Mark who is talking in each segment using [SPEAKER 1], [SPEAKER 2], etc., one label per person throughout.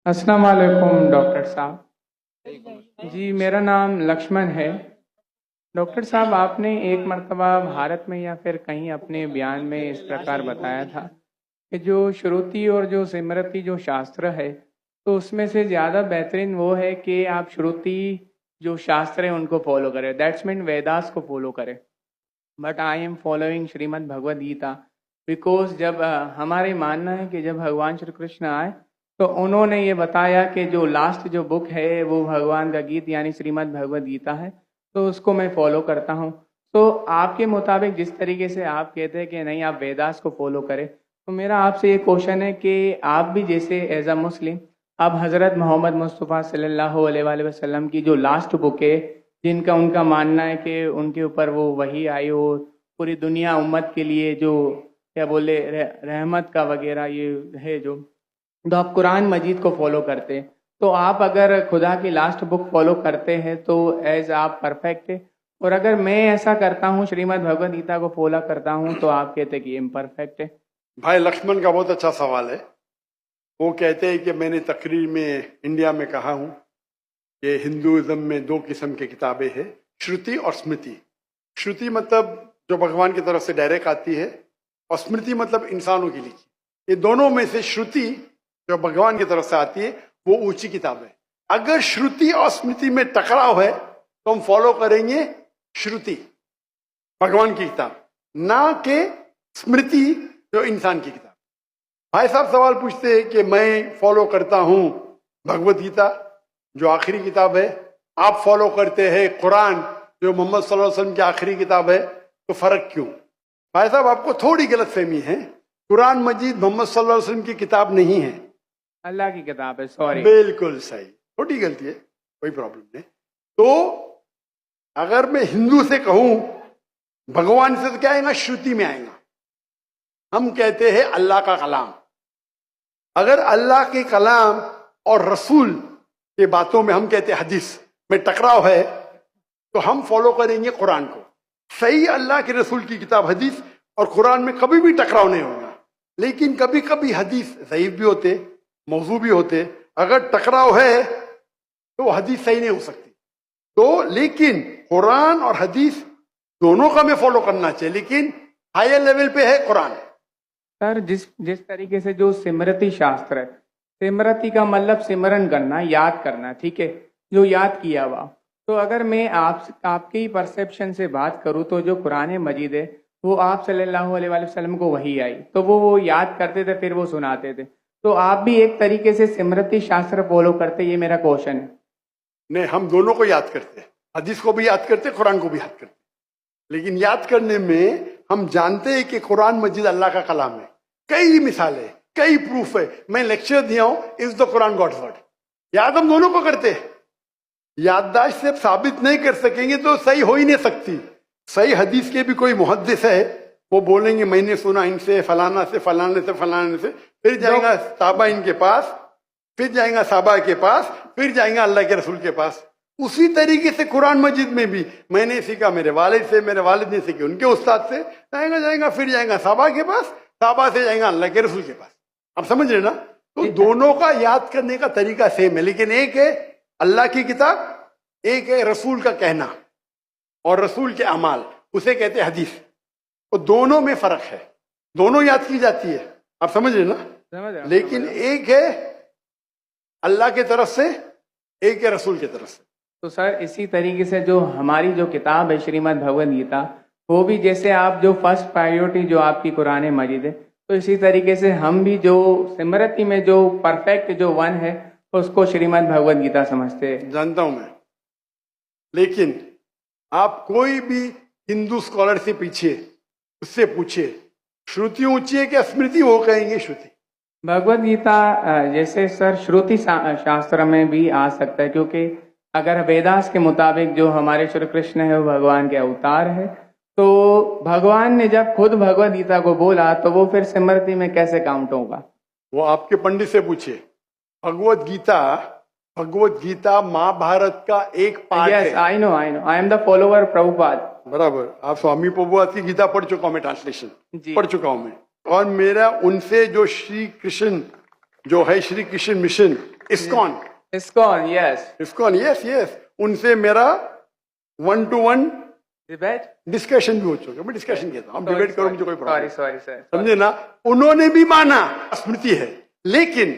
[SPEAKER 1] अस्सलाम वालेकुम डॉक्टर साहब। जी मेरा नाम लक्ष्मण है। डॉक्टर साहब आपने एक मर्तबा भारत में या फिर कहीं अपने बयान में इस प्रकार बताया था कि जो श्रुति और जो स्मृति जो शास्त्र है तो उसमें से ज़्यादा बेहतरीन वो है कि आप श्रुति जो शास्त्र है उनको फॉलो करें, दैट्स मीन वेदास को फॉलो करें। But I am following Shrimad Bhagavad Gita because जब हमारे मानना है कि जब भगवान श्री कृष्ण आए तो उन्होंने ये बताया कि जो लास्ट जो बुक है वो भगवान का गीत यानी श्रीमद् भगवद गीता है, तो उसको मैं फॉलो करता हूँ। तो आपके मुताबिक जिस तरीके से आप कहते हैं कि नहीं आप वेदास को फॉलो करें, तो मेरा आपसे ये क्वेश्चन है कि आप भी जैसे एज अ मुस्लिम आप हज़रत मोहम्मद मुस्तफ़ा सल्लल्लाहु अलैहि वसल्लम की जो लास्ट बुक है जिनका उनका मानना है कि उनके ऊपर वो वही आई हो पूरी दुनिया उम्मत के लिए जो क्या बोले रहमत का वगैरह ये है जो, तो आप कुरान मजीद को फॉलो करते हैं। तो आप अगर खुदा की लास्ट बुक फॉलो करते हैं तो एज आप परफेक्ट है, और अगर मैं ऐसा करता हूँ श्रीमद् भगवद गीता को फॉलो करता हूँ तो आप कहते हैं कि इम्परफेक्ट है।
[SPEAKER 2] भाई लक्ष्मण का बहुत अच्छा सवाल है। वो कहते हैं कि मैंने तकरीर में इंडिया में कहा हूँ कि हिंदुइज्म में दो किस्म की किताबें हैं, श्रुति और स्मृति। श्रुति मतलब जो भगवान की तरफ से डायरेक्ट आती है, और स्मृति मतलब इंसानों की लिखी। ये दोनों में से श्रुति जो भगवान की तरफ से आती है वो ऊंची किताब है। अगर श्रुति और स्मृति में टकराव है तो हम फॉलो करेंगे श्रुति, भगवान की किताब, ना कि स्मृति जो इंसान की किताब। भाई साहब सवाल पूछते हैं कि मैं फॉलो करता हूं भगवत गीता जो आखिरी किताब है, आप फॉलो करते हैं कुरान जो मोहम्मद सल्लल्लाहु अलैहि वसल्लम की आखिरी किताब है, तो फर्क क्यों? भाई साहब आपको थोड़ी गलत फहमी है। कुरान मजीद मोहम्मद सल्लल्लाहु अलैहि वसल्लम की किताब नहीं है,
[SPEAKER 1] अल्लाह की किताब है। सॉरी,
[SPEAKER 2] बिल्कुल सही, छोटी गलती है, कोई प्रॉब्लम नहीं। तो अगर मैं हिंदू से कहूं भगवान से, तो क्या आएगा? श्रुति में आएगा। हम कहते हैं अल्लाह का कलाम। अगर अल्लाह के कलाम और रसूल के बातों में हम कहते हैं हदीस में टकराव है तो हम फॉलो करेंगे कुरान को। सही अल्लाह के रसूल की किताब हदीस और कुरान में कभी भी टकराव नहीं होगा, लेकिन कभी कभी हदीस ज़ईफ भी होते, मौजू भी होते। अगर टकराव है तो हदीस सही नहीं हो सकती। तो लेकिन कुरान और हदीस दोनों का हमें फॉलो करना चाहिए, लेकिन हायर लेवल पे है कुरान।
[SPEAKER 1] सर जिस तरीके से जो स्मृति शास्त्र है, स्मृति का मतलब सिमरन करना, याद करना, ठीक है, जो याद किया हुआ। तो अगर मैं आपके ही परसेप्शन से बात करूं तो जो कुरान मजीद है वो आप सल्लल्लाहु अलैहि वसल्लम को वही आई तो वो याद करते थे, फिर वो सुनाते थे। तो आप भी एक तरीके से स्मृति शास्त्र फॉलो करते, ये मेरा क्वेश्चन है।
[SPEAKER 2] नहीं, हम दोनों को याद करते हैं, हदीस को भी याद करते, कुरान को भी याद करते। लेकिन याद करने में हम जानते हैं कि कुरान मजीद अल्लाह का कलाम है। कई मिसालें, कई प्रूफ है। मैं लेक्चर दिया हूं, is the Quran God's word. याद हम दोनों को करते हैं। याददाश्त से साबित नहीं कर सकेंगे तो सही हो ही नहीं सकती। सही हदीस के भी कोई मुहद्दिस है, वो बोलेंगे मैंने सुना इनसे, फलाना से, फलाने से, फलाने से, फिर जाएगा साहबा इनके पास, फिर जाएगा साहबा के पास, फिर जाएगा अल्लाह के रसूल के पास। उसी तरीके से कुरान मजीद में भी मैंने सीखा मेरे वालिद से, मेरे वालिद ने सीखी उनके उस्ताद से, जाएगा फिर जाएगा साहबा के पास, साहबा से जाएगा अल्लाह के रसूल के पास। आप समझ रहे ना? तो दोनों का याद करने का तरीका सेम है, लेकिन एक है अल्लाह की किताब, एक है रसूल का कहना और रसूल के अमाल, उसे कहते हैं हदीस। तो दोनों में फर्क है, दोनों याद की जाती है। आप समझ रहे ना?
[SPEAKER 1] समझ रहा हूं।
[SPEAKER 2] लेकिन एक है अल्लाह की तरफ से, एक है रसूल की तरफ से।
[SPEAKER 1] तो सर इसी तरीके से जो हमारी जो किताब है श्रीमद् भगवद गीता, वो भी जैसे आप जो फर्स्ट प्रायोरिटी जो आपकी कुरान मजीद है, तो इसी तरीके से हम भी जो स्मृति में जो परफेक्ट जो वन है उसको श्रीमद् भगवद गीता समझते हैं।
[SPEAKER 2] जानता हूं मैं, लेकिन आप कोई भी हिंदू स्कॉलर से पीछे उससे पूछे श्रुति ऊंची है क्या स्मृति, वो कहेंगे श्रुति।
[SPEAKER 1] भगवद गीता जैसे सर श्रुति शास्त्र में भी आ सकता है, क्योंकि अगर वेदास के मुताबिक जो हमारे श्री कृष्ण है वो भगवान के अवतार है, तो भगवान ने जब खुद भगवद गीता को बोला तो वो फिर स्मृति में कैसे काउंट होगा? वो
[SPEAKER 2] आपके पंडित से पूछे। भगवद गीता महाभारत का एक पार्ट है।
[SPEAKER 1] I know, I am the follower Prabhupada.
[SPEAKER 2] बराबर, आप स्वामी प्रभुपाद की गीता पढ़ चुका हूं मैं, ट्रांसलेशन पढ़ चुका हूं मैं। और मेरा उनसे जो श्री कृष्ण जो है Shri Krishna mission ISKCON,
[SPEAKER 1] ISKCON, yes,
[SPEAKER 2] ISKCON, yes yes, उनसे मेरा 1-to-1
[SPEAKER 1] डिबेट,
[SPEAKER 2] डिस्कशन भी हो चुका। मैं डिस्कशन कहता हूँ, हम डिबेट करो, मुझे कोई प्रॉब्लम
[SPEAKER 1] सॉरी
[SPEAKER 2] नहीं।
[SPEAKER 1] सॉरी सर,
[SPEAKER 2] समझे ना, उन्होंने भी माना, स्मृति है। लेकिन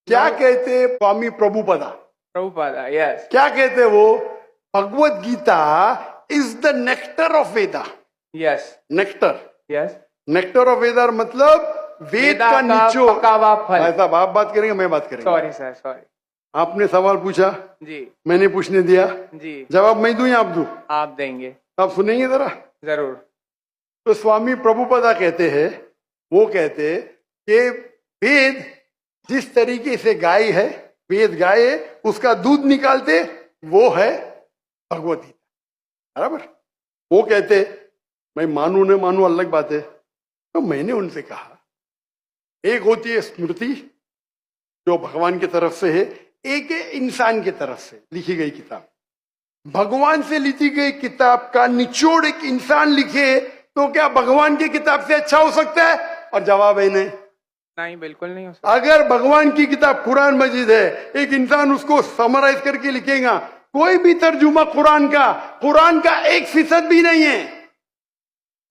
[SPEAKER 2] क्या कहते स्वामी प्रभुपदा,
[SPEAKER 1] प्रभुपादा, यस,
[SPEAKER 2] क्या कहते वो, Bhagavad Gita is the nectar of Veda.
[SPEAKER 1] Yes,
[SPEAKER 2] nectar,
[SPEAKER 1] yes,
[SPEAKER 2] nectar of Veda मतलब वेद का निचोड़।
[SPEAKER 1] पका हुआ फल।
[SPEAKER 2] भाई साहब आप बात करेंगे, मैं बात करेंगे।
[SPEAKER 1] सॉरी सर, सॉरी,
[SPEAKER 2] आपने सवाल पूछा,
[SPEAKER 1] जी,
[SPEAKER 2] मैंने पूछने दिया,
[SPEAKER 1] जी,
[SPEAKER 2] जवाब मैं दूं या आप दूं?
[SPEAKER 1] आप देंगे,
[SPEAKER 2] आप सुनेंगे जरा।
[SPEAKER 1] जरूर,
[SPEAKER 2] तो स्वामी प्रभुपदा कहते हैं, वो कहते कि वेद जिस तरीके से गाय है, वेद गाय है, उसका दूध निकालते वो है भगवत गीता, बराबर। वो कहते, मैं मानू न मानू अलग बात है। तो मैंने उनसे कहा, एक होती है स्मृति जो भगवान की तरफ से है, एक है इंसान की तरफ से लिखी गई किताब। भगवान से लिखी गई किताब का निचोड़ एक इंसान लिखे तो क्या भगवान की किताब से अच्छा हो सकता है? और जवाब है नहीं,
[SPEAKER 1] नहीं, बिल्कुल नहीं हो सकता।
[SPEAKER 2] अगर भगवान की किताब कुरान मजीद है, एक इंसान उसको समराइज करके लिखेगा, कोई भी तर्जुमा कुरान का 1% भी नहीं है।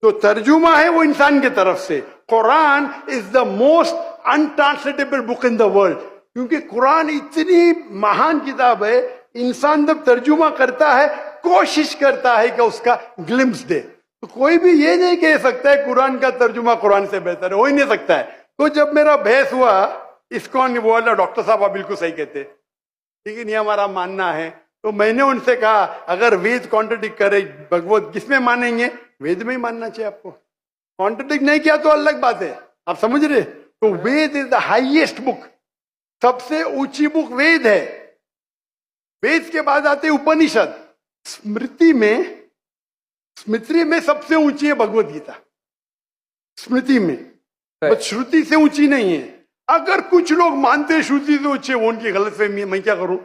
[SPEAKER 2] तो तर्जुमा है वो इंसान की तरफ से। Quran is the most untranslatable book in the world, क्योंकि कुरान इतनी महान किताब है, इंसान जब तर्जुमा करता है, कोशिश करता है कि उसका ग्लिम्स दे। तो कोई भी ये नहीं कह सकता है कुरान का तर्जुमा कुरान से बेहतर है, हो ही नहीं सकता है। तो जब मेरा बहस हुआ, इस्कॉन बोला डॉक्टर साहब आप बिल्कुल सही कहते, लेकिन ये हमारा मानना है। तो मैंने उनसे कहा, अगर वेद कॉन्ट्रडिक्ट करे भगवत, किसमें मानेंगे? वेद में ही मानना चाहिए आपको। कॉन्ट्रडिक्ट नहीं किया तो अलग बात है, आप समझ रहे? तो वेद इज द हाईएस्ट बुक, सबसे ऊंची बुक वेद है। वेद के बाद आते उपनिषद। स्मृति में सबसे ऊंची है भगवत गीता, स्मृति में, बस श्रुति से ऊंची नहीं है। अगर कुछ लोग मानते हैं श्रुति से ऊंचे, वो उनकी गलतफहमी है, मैं क्या करूं?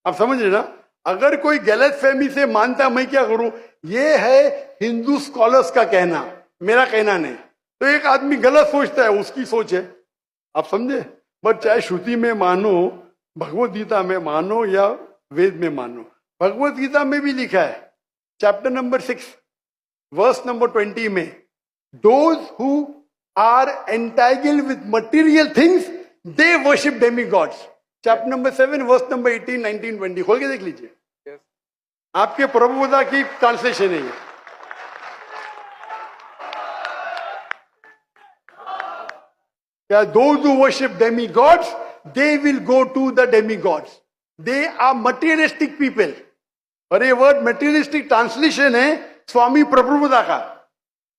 [SPEAKER 2] आप समझ रहे ना? अगर कोई गलतफहमी से मानता, मैं क्या करूं? ये है हिंदू स्कॉलर्स का कहना, मेरा कहना नहीं। तो एक आदमी गलत सोचता है, उसकी सोच है, आप समझे? बट चाहे श्रुति में मानो, भगवत गीता में मानो या वेद में मानो, भगवत गीता में भी लिखा है, चैप्टर नंबर 6 वर्स नंबर 20 में, those who are entangled with material things they worship Demi God's. Chapter number 7 verse number 18, 19, 20 खोल के देख लीजिए।
[SPEAKER 1] yes.
[SPEAKER 2] आपके प्रभुपदा की ट्रांसलेशन है ये। क्या those who worship Demi gods they will go to the demi gods, they are materialistic people. और ये वर्ड मटेरियलिस्टिक ट्रांसलेशन है स्वामी प्रभुपदा का,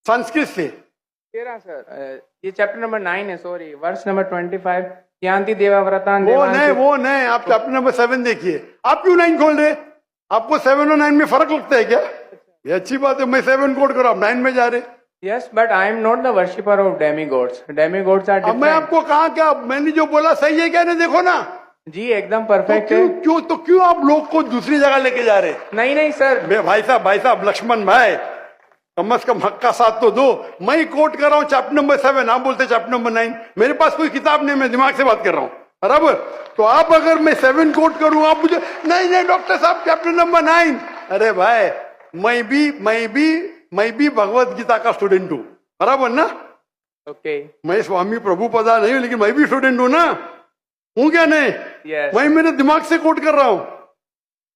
[SPEAKER 2] संस्कृत से।
[SPEAKER 1] तेरा सर, ये चैप्टर नंबर 9 है, सॉरी, वर्स नंबर 25, यान्ति देवाव्रता।
[SPEAKER 2] वो नहीं, आप चैप्टर नंबर 7 देखिए। आप क्यों 9 खोल रहे? आपको 7 और 9 में फर्क लगता है क्या? ये अच्छी बात है, मैं 7 कोट करो, आप 9 में जा रहे।
[SPEAKER 1] Yes, but I am not the worshipper of demi gods. Demi gods are
[SPEAKER 2] अब मैं आपको कहा क्या, मैंने जो बोला सही है क्या? नहीं, देखो ना
[SPEAKER 1] जी, एकदम परफेक्ट
[SPEAKER 2] तो
[SPEAKER 1] है।
[SPEAKER 2] क्यों आप लोग को दूसरी जगह लेके जा रहे?
[SPEAKER 1] नहीं सर,
[SPEAKER 2] भाई साहब लक्ष्मण भाई, कम से कम हक का साथ तो दो। मैं कोट कर रहा हूँ चैप्टर नंबर 7, आप बोलते चैप्टर नंबर 9। मेरे पास कोई किताब नहीं, मैं दिमाग से बात कर रहा हूँ, बराबर? तो आप अगर मैं 7 कोट करूँ, आप मुझे नहीं डॉक्टर साहब चैप्टर नंबर 9। अरे भाई, मैं भी भगवत गीता का स्टूडेंट हूँ, बराबर ना?
[SPEAKER 1] ओके,
[SPEAKER 2] मैं स्वामी प्रभुपदा नहीं हूँ, लेकिन मैं भी स्टूडेंट हूँ ना, हूँ क्या नहीं?
[SPEAKER 1] yes.
[SPEAKER 2] मैं मेरे दिमाग से कोट कर रहा हूँ,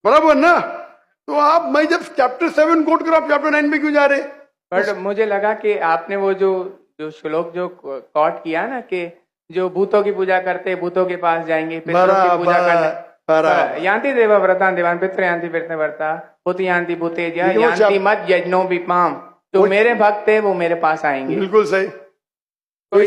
[SPEAKER 2] बराबर ना? तो मैं जब चैप्टर 7 कोट कर रहा हूँ, चैप्टर 9 में क्यों जा रहे?
[SPEAKER 1] बट मुझे लगा कि आपने वो जो श्लोक जो कोट किया ना, कि जो भूतों की पूजा करते भूतों के पास जाएंगे, पितरों की पूजा करने, यान्ति देवाव्रता देवान पितृ यान्ति व्रता भूत यान्ति भूतेज्य यान्ति मत यज्ञो विपाम। जो मेरे भक्त है वो मेरे पास आएंगे।
[SPEAKER 2] बिल्कुल सही।
[SPEAKER 1] तो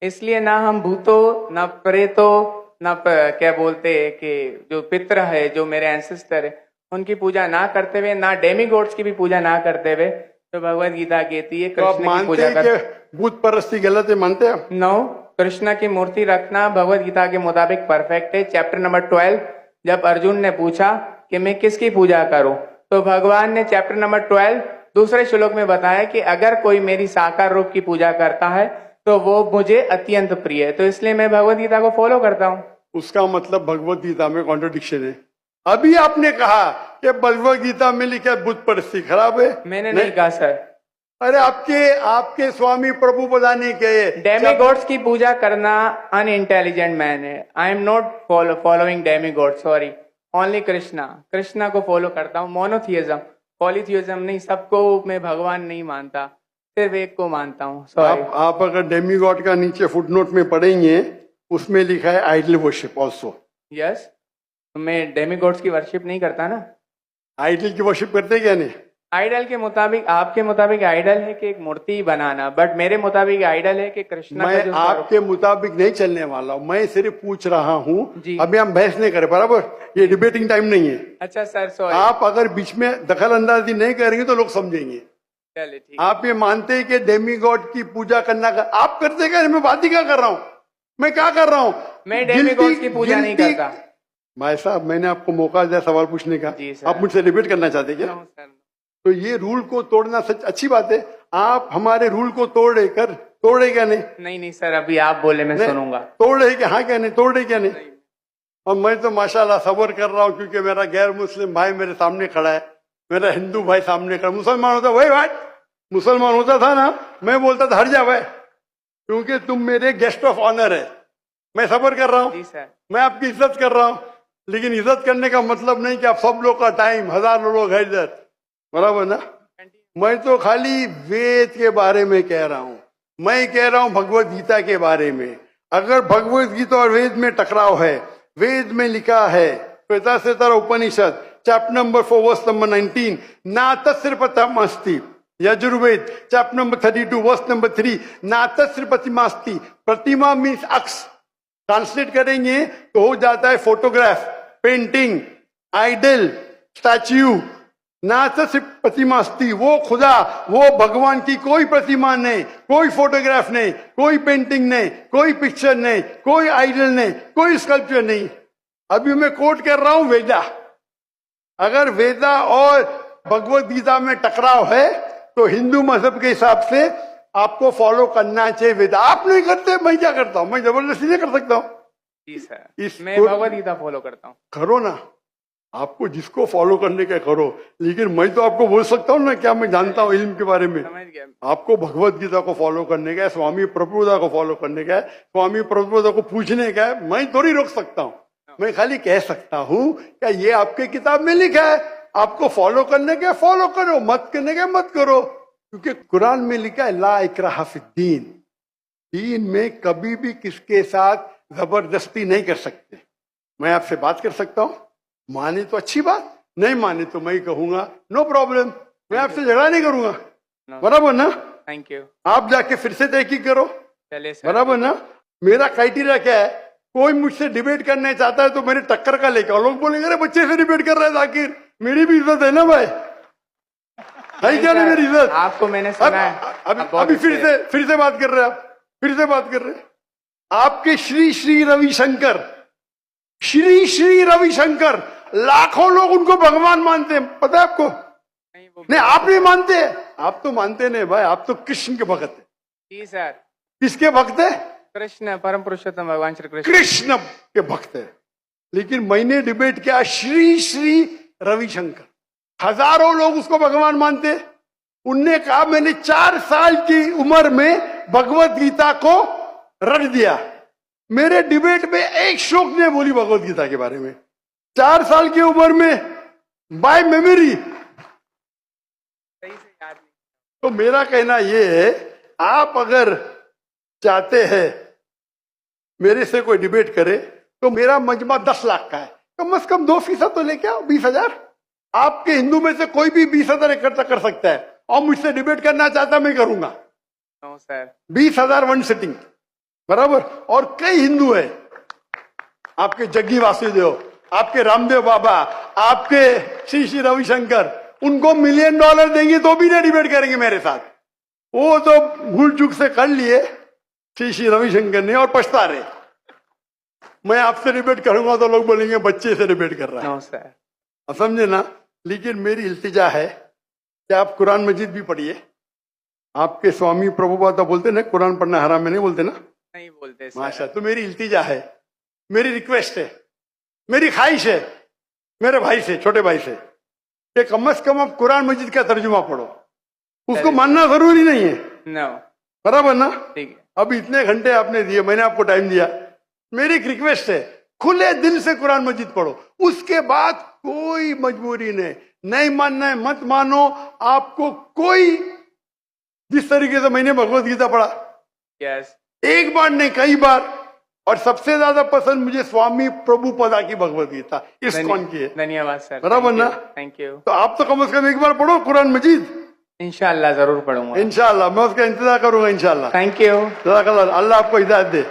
[SPEAKER 1] इसलिए ना हम भूतों, ना प्रेतों, ना क्या बोलते हैं कि जो पितृ है, जो मेरे एंसेस्टर है, उनकी पूजा ना करते हुए, ना डेमी गॉड्स की भी पूजा ना करते हुए, तो भगवत गीता कहती है कृष्ण की पूजा कर।
[SPEAKER 2] भूत परस्ती गलत है, मानते हैं?
[SPEAKER 1] नो, कृष्ण की मूर्ति रखना भगवत गीता के मुताबिक परफेक्ट है। चैप्टर नंबर 12, जब अर्जुन ने पूछा कि मैं किसकी पूजा करूं, तो भगवान ने चैप्टर नंबर 12 दूसरे श्लोक में बताया कि अगर कोई मेरी साकार रूप की पूजा करता है तो वो मुझे अत्यंत प्रिय है। तो इसलिए मैं भगवत गीता को फॉलो करता हूँ।
[SPEAKER 2] उसका मतलब भगवत गीता में कॉन्ट्रडिक्शन है। अभी आपने कहा कि भगवत गीता में लिखा है बुत परिस्थिति खराब है।
[SPEAKER 1] मैंने नहीं कहा सर।
[SPEAKER 2] अरे आपके स्वामी प्रभु बताने के
[SPEAKER 1] डेमीगॉड्स की पूजा करना अनइंटेलिजेंट मैन है। आई am not following demigod, sorry, only Krishna को फॉलो करता हूँ। मोनोथियज्म, पॉलीथियज्म नहीं, सबको मैं भगवान नहीं मानता, सिर्फ एक को मानता हूँ। सॉरी।
[SPEAKER 2] आप अगर डेमीगॉड का नीचे फुटनोट में पढ़ेंगे, उसमें लिखा है आइडल वर्शिप ऑल्सो।
[SPEAKER 1] यस, मैं डेमीगॉड्स की वर्शिप नहीं करता ना।
[SPEAKER 2] आइडल की वर्शिप करते क्या नहीं?
[SPEAKER 1] आइडल के मुताबिक, आपके मुताबिक आइडल है कि एक मूर्ति बनाना, बट मेरे मुताबिक आइडल है कि कृष्णा का
[SPEAKER 2] मैं
[SPEAKER 1] जो
[SPEAKER 2] आपके मुताबिक नहीं चलने वाला हूँ, मैं सिर्फ पूछ रहा हूँ।
[SPEAKER 1] जी।
[SPEAKER 2] अभी हम बहस नहीं करें, बराबर? ये डिबेटिंग टाइम नहीं है।
[SPEAKER 1] अच्छा सर, सॉरी।
[SPEAKER 2] आप अगर बीच में दखल अंदाजी नहीं करेंगे तो लोग समझेंगे।
[SPEAKER 1] चलिए ठीक।
[SPEAKER 2] आप ये मानते हैं कि डेमीगॉड की पूजा करना आप करते क्या? मैं बात ही क्या कर रहा हूँ? मैं क्या कर रहा हूँ?
[SPEAKER 1] मैं डेमीगॉड्स की पूजा नहीं करता।
[SPEAKER 2] भाई साहब, मैंने आपको मौका दिया सवाल पूछने का,
[SPEAKER 1] जी सर।
[SPEAKER 2] आप मुझसे डिबेट करना चाहते क्या?
[SPEAKER 1] No sir.
[SPEAKER 2] तो ये रूल को तोड़ना सच अच्छी बात है। आप हमारे रूल को तोड़े क्या नहीं?
[SPEAKER 1] नहीं सर, अभी आप बोले मैं सुनूंगा।
[SPEAKER 2] तोड़े क्या? हाँ क्या नहीं? तोड़े क्या नहीं? और मैं तो माशाल्लाह सबर कर रहा हूँ, क्योंकि मेरा गैर मुस्लिम भाई मेरे सामने खड़ा है, मेरा हिंदू भाई सामने खड़ा। मुसलमान होता वही भाई, मुसलमान होता था ना, मैं बोलता था हट जा भाई, क्योंकि तुम मेरे गेस्ट ऑफ ऑनर है। मैं सबर कर रहा हूँ, मैं आपकी इज्जत कर रहा हूँ, लेकिन इज्जत करने का मतलब नहीं कि आप सब लोग का टाइम, हजारों लोग है इधर, बराबर ना? मैं तो खाली वेद के बारे में कह रहा हूं। मैं कह रहा हूं भगवत गीता के बारे में। अगर भगवत गीता और वेद में टकराव है, वेद में लिखा है Shvetashvatara Upanishad chapter number 4 verse number 19, ना तस्य प्रतिमास्ति। Yajurveda chapter number 32 verse number 3, ना तस्य प्रतिमास्ति। प्रतिमा मीन्स अक्स, ट्रांसलेट करेंगे तो हो जाता है फोटोग्राफ, पेंटिंग, आइडल, स्टैच्यू। ना तो सिर्फ प्रतिमास्ती, वो खुदा, वो भगवान की कोई प्रतिमा नहीं, कोई फोटोग्राफ नहीं, कोई पेंटिंग नहीं, कोई पिक्चर नहीं, कोई आइडल नहीं, कोई स्कल्पचर नहीं। अभी मैं कोट कर रहा हूं वेदा। अगर वेदा और भगवत गीता में टकराव है तो हिंदू मजहब के हिसाब से आपको फॉलो करना चाहिए वेदा। आप नहीं करते, मैं क्या करता हूं? मैं जबरदस्ती नहीं कर सकता हूं।
[SPEAKER 1] जी सर, मैं भगवत गीता फॉलो करता हूँ।
[SPEAKER 2] करो ना, आपको जिसको फॉलो करने का करो, लेकिन मैं तो आपको बोल सकता हूँ ना क्या मैं जानता हूँ इल्म के बारे में।
[SPEAKER 1] समझ गया। आपको
[SPEAKER 2] आपको भगवत गीता को फॉलो करने का है, स्वामी प्रभुदा को फॉलो करने का है, स्वामी प्रभुदा को पूछने का है। मैं थोड़ी रोक सकता हूँ, मैं खाली कह सकता हूँ क्या ये आपके किताब में लिखा है, आपको फॉलो करने का फॉलो करो, मत करने का मत करो। क्योंकि कुरान में लिखा है ला इकराह फिद्दीन, दीन में कभी भी किसके साथ जबरदस्ती नहीं कर सकते। मैं आपसे बात कर सकता हूँ, माने तो अच्छी बात, नहीं माने तो मैं कहूंगा नो प्रॉब्लम, मैं आपसे झगड़ा नहीं करूंगा, बराबर ना?
[SPEAKER 1] Thank you.
[SPEAKER 2] आप जाके फिर से तहकीक करो,
[SPEAKER 1] चलिए सर।
[SPEAKER 2] बराबर ना? मेरा क्राइटेरिया क्या है? कोई मुझसे डिबेट करना चाहता है तो मेरे टक्कर का लेकर, लोग बोलेंगे अरे बच्चे से डिबेट कर रहे हैं जाकिर, मेरी भी इज्जत है ना भाई, है क्या नहीं मेरी इज्जत?
[SPEAKER 1] आपको मैंने सुना है।
[SPEAKER 2] अभी फिर से बात कर रहे हैं आप, फिर से बात कर रहे हैं। आपके श्री श्री रविशंकर, श्री श्री रविशंकर, लाखों लोग उनको भगवान मानते हैं, पता है आपको? नहीं, आप नहीं मानते, आप तो मानते नहीं भाई, आप तो कृष्ण के भक्त है।
[SPEAKER 1] जी सर।
[SPEAKER 2] किसके भक्त है?
[SPEAKER 1] कृष्ण, परम पुरुषोत्तम भगवान श्री कृष्ण।
[SPEAKER 2] कृष्ण के भक्त है। लेकिन मैंने डिबेट किया श्री श्री रविशंकर, हजारों लोग उसको भगवान मानते। उनने कहा मैंने 4 साल की उम्र में भगवत गीता को रट दिया। मेरे डिबेट में एक शोक ने बोली भगवत गीता के बारे में, 4 साल की उम्र में, बाय मेमोरी।
[SPEAKER 1] सही से याद नहीं।
[SPEAKER 2] तो मेरा कहना यह है, आप अगर चाहते हैं मेरे से कोई डिबेट करे तो मेरा मजमा 10 लाख का है, कम से कम 2% तो लेके आओ, 20,000। आपके हिंदू में से कोई भी 20,000 इकट्ठा कर सकता है और मुझसे डिबेट करना चाहता मैं करूंगा।
[SPEAKER 1] No sir.
[SPEAKER 2] 20,000 वन सिटिंग, बराबर। और कई हिंदू है, आपके जग्गी वासुदेव, आपके रामदेव बाबा, आपके श्री श्री रविशंकर, उनको $1 मिलियन देंगे तो भी नहीं डिबेट करेंगे मेरे साथ। वो तो भूल चूक से कर लिए श्री श्री रविशंकर ने और पछता रहे। मैं आपसे डिबेट करूंगा तो लोग बोलेंगे बच्चे से डिबेट कर रहा है।
[SPEAKER 1] No sir.
[SPEAKER 2] अब समझे ना? लेकिन मेरी इल्तिजा है कि आप कुरान मजीद भी पढ़िए। आपके स्वामी प्रभुपाद बोलते ना कुरान पढ़ना हराम में, नहीं बोलते ना?
[SPEAKER 1] नहीं बोलते सर।
[SPEAKER 2] माशा, तो मेरी इल्तिजा है मेरी रिक्वेस्ट है, मेरी ख्वाहिश है मेरे भाई से, छोटे भाई से, कि कम से कम आप कुरान मजीद का तर्जुमा पढ़ो। उसको मानना जरूरी नहीं है,
[SPEAKER 1] नो,
[SPEAKER 2] बराबर ना?
[SPEAKER 1] ठीक है।
[SPEAKER 2] अब इतने घंटे आपने दिए, मैंने आपको टाइम दिया, मेरी एक रिक्वेस्ट है, खुले दिल से कुरान मजीद पढ़ो। उसके बाद कोई मजबूरी नहीं मानना है मत मानो, आपको कोई, जिस तरीके से मैंने भगवत गीता पढ़ा,
[SPEAKER 1] यस,
[SPEAKER 2] एक बार नहीं कई बार, और सबसे ज्यादा पसंद मुझे स्वामी प्रभुपदा की भगवत गीता, इस्कॉन की है।
[SPEAKER 1] धन्यवाद सर,
[SPEAKER 2] बराबर ना?
[SPEAKER 1] Thank you.
[SPEAKER 2] तो आप तो कम से कम एक बार पढ़ो कुरान मजीद।
[SPEAKER 1] इंशाल्लाह जरूर पढ़ूंगा।
[SPEAKER 2] इंशाल्लाह मैं उसका इंतजार करूंगा, इंशाल्लाह।
[SPEAKER 1] Thank you.
[SPEAKER 2] जज़ाकल्लाह, अल्लाह आपको हिदायत दे।